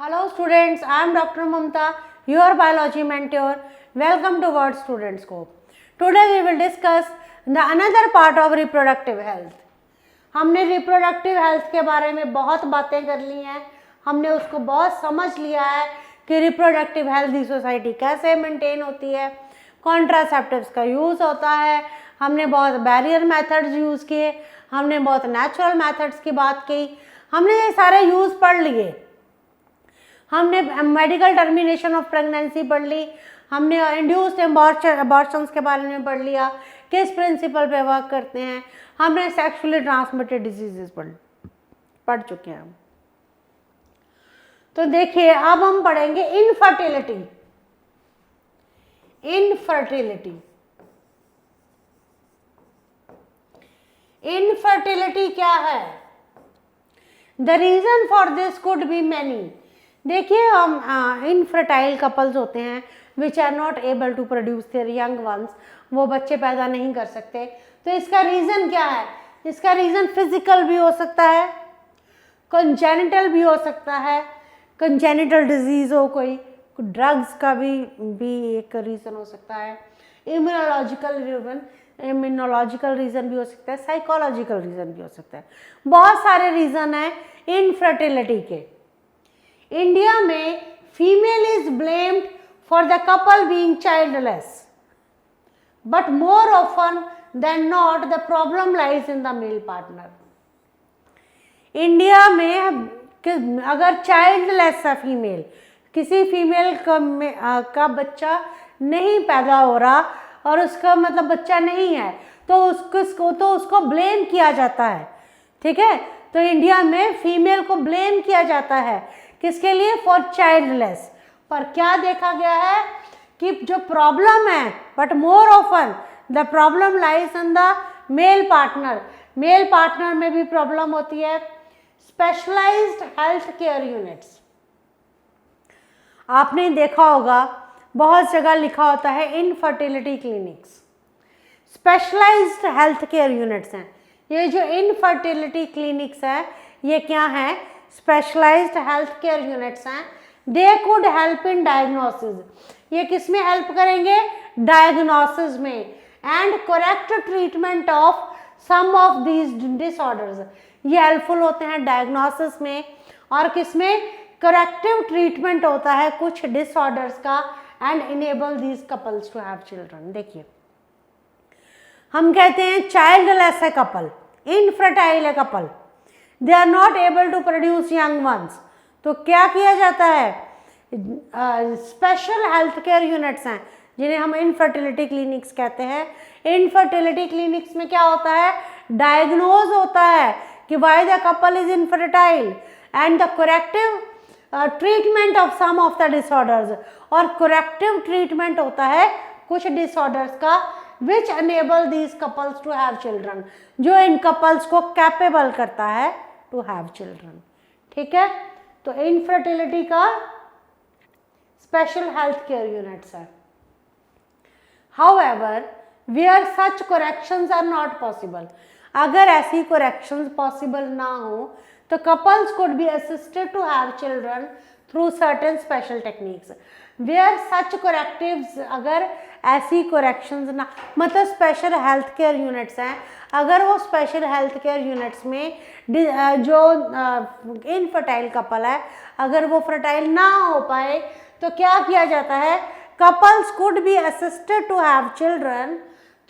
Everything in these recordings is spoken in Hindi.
Hello students, I am Dr. Mamta, your biology mentor. Welcome to Word Student Scope. Today we will discuss the another part of reproductive health. हमने reproductive health के बारे में बहुत बातें कर ली हैं, हमने उसको बहुत समझ लिया है कि reproductive health की सोसाइटी कैसे मेंटेन होती है, कॉन्ट्रासेप्टिव्स का यूज़ होता है, हमने बहुत बैरियर मेथड्स यूज़ किए, हमने बहुत नेचुरल मेथड्स की बात की, हमने ये सारे यूज़ पढ़ लिए। हमने मेडिकल टर्मिनेशन ऑफ प्रेगनेंसी पढ़ ली, हमने इंड्यूस्ड अबॉर्शंस के बारे में पढ़ लिया, किस प्रिंसिपल पे वर्क करते हैं, हमने सेक्सुअली ट्रांसमिटेड डिजीजेस पढ़ चुके हैं। तो देखिए अब हम पढ़ेंगे इनफर्टिलिटी। इनफर्टिलिटी क्या है? The reason for this could be many. देखिए हम इनफर्टाइल कपल्स होते हैं which are not able to produce their young ones, वो बच्चे पैदा नहीं कर सकते। तो इसका रीज़न क्या है? इसका रीज़न फिजिकल भी हो सकता है, कंजेनिटल भी हो सकता है, कंजेनिटल डिजीज़ हो, कोई ड्रग्स का भी एक रीज़न हो सकता है, इम्यूनोलॉजिकल रीज़न भी हो सकता है, साइकोलॉजिकल रीज़न भी हो सकता है। बहुत सारे रीज़न हैं इनफर्टिलिटी के। इंडिया में female is blamed for the couple being childless, but more often than not the problem lies in the male partner. India में अगर चाइल्डलेस है फीमेल, किसी फीमेल का बच्चा नहीं पैदा हो रहा और उसका मतलब बच्चा नहीं है, तो उसको ब्लेम किया जाता है। ठीक है, तो इंडिया में फीमेल को ब्लेम किया जाता है किसके लिए? For childless. पर क्या देखा गया है कि जो प्रॉब्लम है, but more often the problem lies in the male partner. Male partner में भी प्रॉब्लम होती है। स्पेशलाइज्ड हेल्थ केयर यूनिट्स, आपने देखा होगा बहुत जगह लिखा होता है infertility clinics. Specialised health care units हैं ये जो इनफर्टिलिटी क्लिनिक्स हैं, ये क्या हैं? स्पेशलाइज्ड हेल्थ केयर यूनिट्स हैं। They could help in diagnosis, ये किस में हेल्प करेंगे? डायग्नोसिस में, and correct treatment of some of these disorders. ये हेल्पफुल होते हैं डायग्नोसिस में, और किस में? करेक्टिव ट्रीटमेंट होता है कुछ डिसऑर्डर्स का, and enable these couples to have children. देखिए हम कहते हैं चाइल्डलेस है कपल, इनफर्टाइल है couple, they are not able to produce young ones, तो क्या किया जाता है? स्पेशल हेल्थ केयर यूनिट्स हैं जिन्हें हम इनफर्टिलिटी क्लिनिक्स कहते हैं। इनफर्टिलिटी क्लिनिक्स में क्या होता है? डायग्नोज होता है कि why the couple is infertile, and the corrective treatment of some of the disorders, और करेक्टिव ट्रीटमेंट होता है कुछ डिसऑर्डर्स का, which enable these couples to have children, जो इन कपल्स को कैपेबल करता है टू हैव चिल्ड्रन। ठीक है, तो इनफर्टिलिटी का स्पेशल हेल्थ केयर यूनिट्स है। However where such corrections are not possible, अगर ऐसी करेक्शंस पॉसिबल ना हो तो couples could be assisted to have children through certain special techniques. Where such correctives, अगर ऐसी करेक्शंस ना, मतलब स्पेशल हेल्थ केयर यूनिट्स हैं, अगर वो स्पेशल हेल्थ केयर यूनिट्स में जो इनफर्टाइल कपल है अगर वो फर्टाइल ना हो पाए तो क्या किया जाता है? Couples could be assisted to have children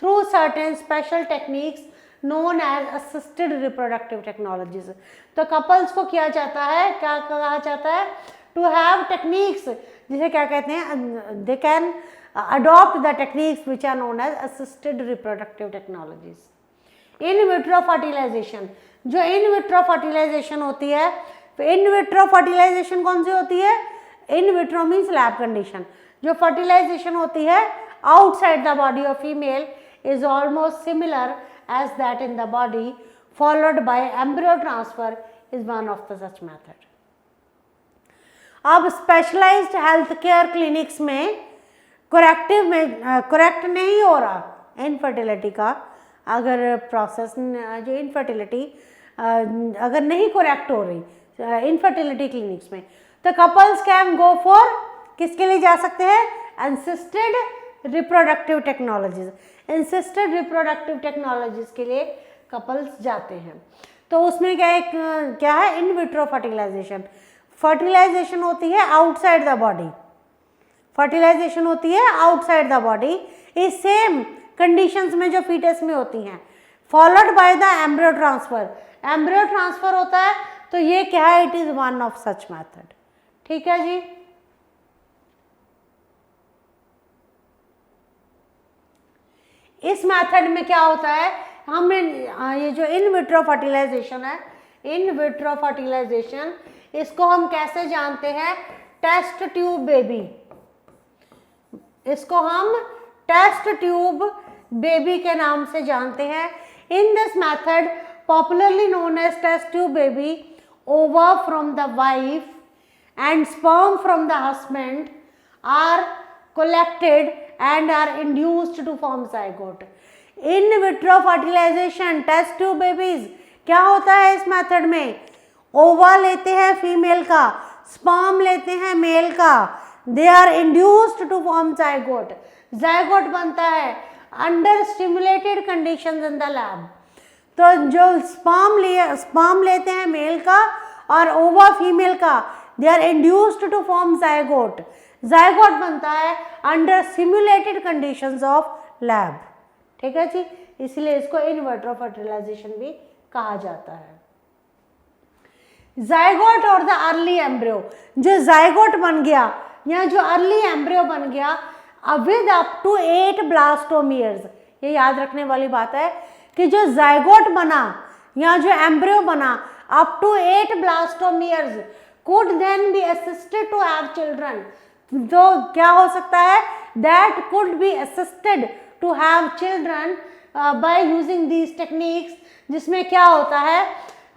through certain special techniques known as assisted reproductive technologies. तो कपल्स को किया जाता है, क्या कहा जाता है? टू हैव टेक्निक्स, जिसे क्या कहते हैं? They can adopt the techniques which are known as assisted reproductive technologies. In vitro fertilisation, जो इन विट्रो फर्टिलाइजेशन होती है, तो इन विट्रो फर्टिलाइजेशन कौन सी होती है? In vitro means lab condition. जो फर्टिलाइजेशन होती है outside the body of female is almost similar as that in the body, followed by embryo transfer is one of the such method. अब स्पेशलाइज्ड हेल्थ केयर क्लिनिक्स में करेक्ट नहीं हो रहा इनफर्टिलिटी का, अगर प्रोसेस जो इनफर्टिलिटी अगर नहीं करेक्ट हो रही इनफर्टिलिटी क्लिनिक्स में, तो कपल्स कैन गो फॉर, किसके लिए जा सकते हैं, assisted reproductive technologies, assisted reproductive technologies के लिए कपल्स जाते हैं। तो उसमें क्या है इन विट्रो फर्टिलाइजेशन, फर्टिलाइजेशन होती है आउटसाइड द बॉडी, फर्टिलाइजेशन होती है आउटसाइड द बॉडी, इस सेम कंडीशंस में जो फीटस में होती हैं, followed by the embryo transfer, embryo transfer होता है, तो ये क्या है, it is one of such method. ठीक है जी। इस मेथड में क्या होता है, हमने ये जो इन विट्रो फर्टिलाइजेशन है, इन विट्रो फर्टिलाइजेशन, इसको हम कैसे जानते हैं, टेस्ट ट्यूब बेबी, इसको हम टेस्ट ट्यूब बेबी के नाम से जानते हैं। In this method popularly known as test tube baby, ova from the wife and sperm from the husband are collected and are induced to form zygote. In vitro fertilization test tube babies क्या होता है इस मेथड में, ओवा लेते हैं फीमेल का, स्पर्म लेते हैं मेल का, they are induced to form zygote, zygote बनता है under stimulated conditions in the lab. तो जो स्पर्म लेते हैं मेल का और ओवा फीमेल का, they are induced to form zygote, zygote बनता है under simulated conditions of lab। ठीक है जी, इसलिए इसको इन विट्रो फर्टिलाइजेशन भी कहा जाता है। zygote और द अर्ली एम्ब्रियो, जो zygote बन गया या जो अर्ली एम्ब्रियो बन गया विद अप टू 8 ब्लास्टोमियर्स, ये याद रखने वाली बात है कि जो zygote बना या जो एम्ब्रियो बना up to 8 blastomeres could then be assisted to have children, तो क्या हो सकता है, that could be assisted to have children by using these techniques, जिसमें क्या होता है,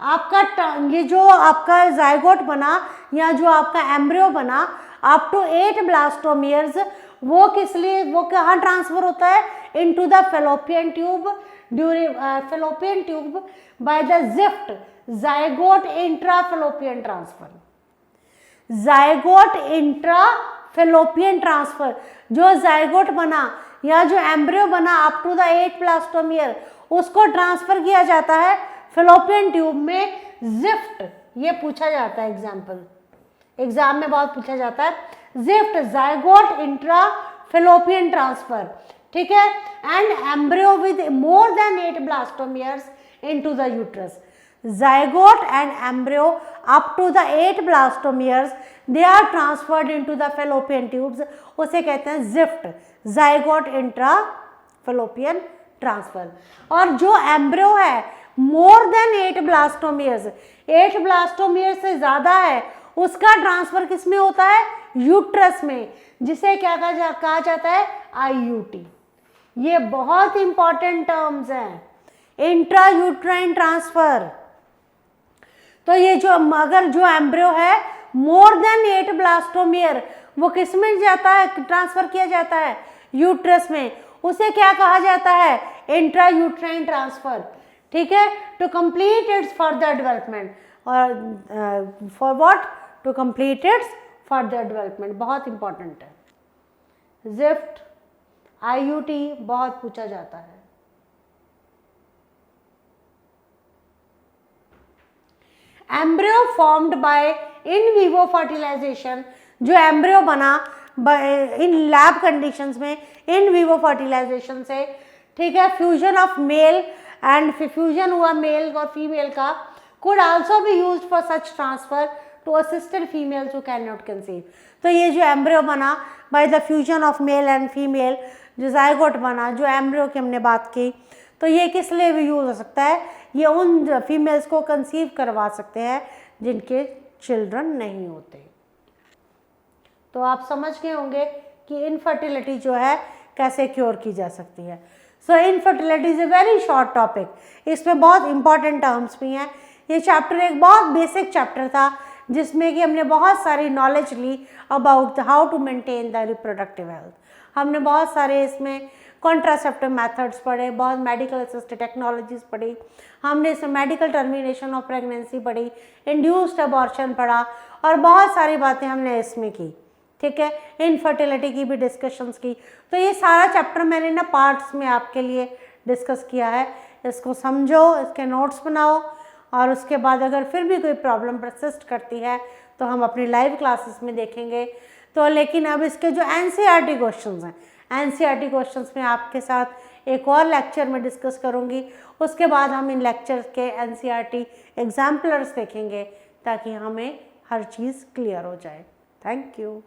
आपका ये जो आपका जाइगोट बना या जो आपका एम्ब्रियो बना अप टू 8 ब्लास्टोमियर्स, वो किस लिए, वो कहाँ ट्रांसफर होता है, into the fallopian tube during fallopian tube by the gift zygote intrafallopian transfer, zygote intrafallopian transfer, जो जाइगोट बना या जो एम्ब्रियो बना अप टू द 8 ब्लास्टोमियर, उसको ट्रांसफर किया जाता है फेलोपियन ट्यूब में जिफ्ट, ये पूछा जाता है एग्जाम में बहुत पूछा जाता है, जिफ्ट जाइगोट इंट्राफेलोपियन ट्रांसफर। ठीक है, and embryo with more than 8 blastomeres into the uterus, zygote and embryo up to the 8 blastomeres, they are transferred into the fallopian tubes, उसे कहते हैं जिफ्ट, zygote intrafallopian transfer। और जो एम्ब्रियो है मोर देन 8 ब्लास्टोमियर्स, 8 ब्लास्टोमियर से ज़्यादा है, उसका ट्रांसफर किस में होता है, यूट्रस में, जिसे क्या कहा जाता है, IUT। ये बहुत इंपॉर्टेंट टर्म्स हैं, इंट्रा यूट्राइन ट्रांसफर। तो ये जो अगर जो एम्ब्रियो है मोर देन 8 ब्लास्टोमियर, वो किस में जाता है, ट्रांसफर किया जाता है यूट्रस में, उसे क्या कहा जाता है, इंट्रा यूट्राइन ट्रांसफर। ठीक है, to complete its further development, और for what, to complete its further development, बहुत इंपॉर्टेंट है। जिफ्ट IUT बहुत पूछा जाता है। Embryo formed by in vivo fertilization, जो एम्ब्रियो बना इन लैब कंडीशंस में इन विवो फर्टिलाइजेशन से, ठीक है, fusion of male and fusion हुआ मेल और फीमेल का, could also be used for such transfer to assisted females who can not conceive. तो ये जो एम्ब्रियो बना by the fusion of male and female, जो जाइगोट बना, जो एम्ब्रियो की हमने बात की, तो ये किस लिए भी यूज हो सकता है, ये उन फीमेल्स को कंसीव करवा सकते हैं जिनके चिल्ड्रन नहीं होते। तो आप समझ गए होंगे कि इनफर्टिलिटी जो है कैसे क्योर की जा सकती है। So infertility is a very short topic, इसमें बहुत इंपॉर्टेंट टर्म्स भी हैं। ये चैप्टर एक बहुत बेसिक चैप्टर था जिसमें कि हमने बहुत सारी नॉलेज ली about how to maintain the reproductive health. हमने बहुत सारे इसमें कॉन्ट्रासेप्टिव मेथड्स पढ़े, बहुत मेडिकल असिस्टेड टेक्नोलॉजीज पढ़ी, हमने इसमें मेडिकल टर्मिनेशन ऑफ प्रेगनेंसी पढ़ी, इंड्यूस्ड अबॉर्शन पढ़ा और बहुत सारी बातें हमने इसमें की, ठीक है। इनफर्टिलिटी की भी डिस्कशंस की। तो ये सारा चैप्टर मैंने ना पार्ट्स में आपके लिए डिस्कस किया है। इसको समझो, इसके नोट्स बनाओ और उसके बाद अगर फिर भी कोई प्रॉब्लम परसिस्ट करती है तो हम अपनी लाइव क्लासेस में देखेंगे। तो लेकिन अब इसके जो एनसीईआरटी क्वेश्चंस हैं, एनसीईआरटी क्वेश्चंस में आपके साथ एक और लेक्चर में डिस्कस करूँगी। उसके बाद हम इन लेक्चर्स के एनसीईआरटी एग्जाम्पलर्स देखेंगे ताकि हमें हर चीज़ क्लियर हो जाए। Thank you.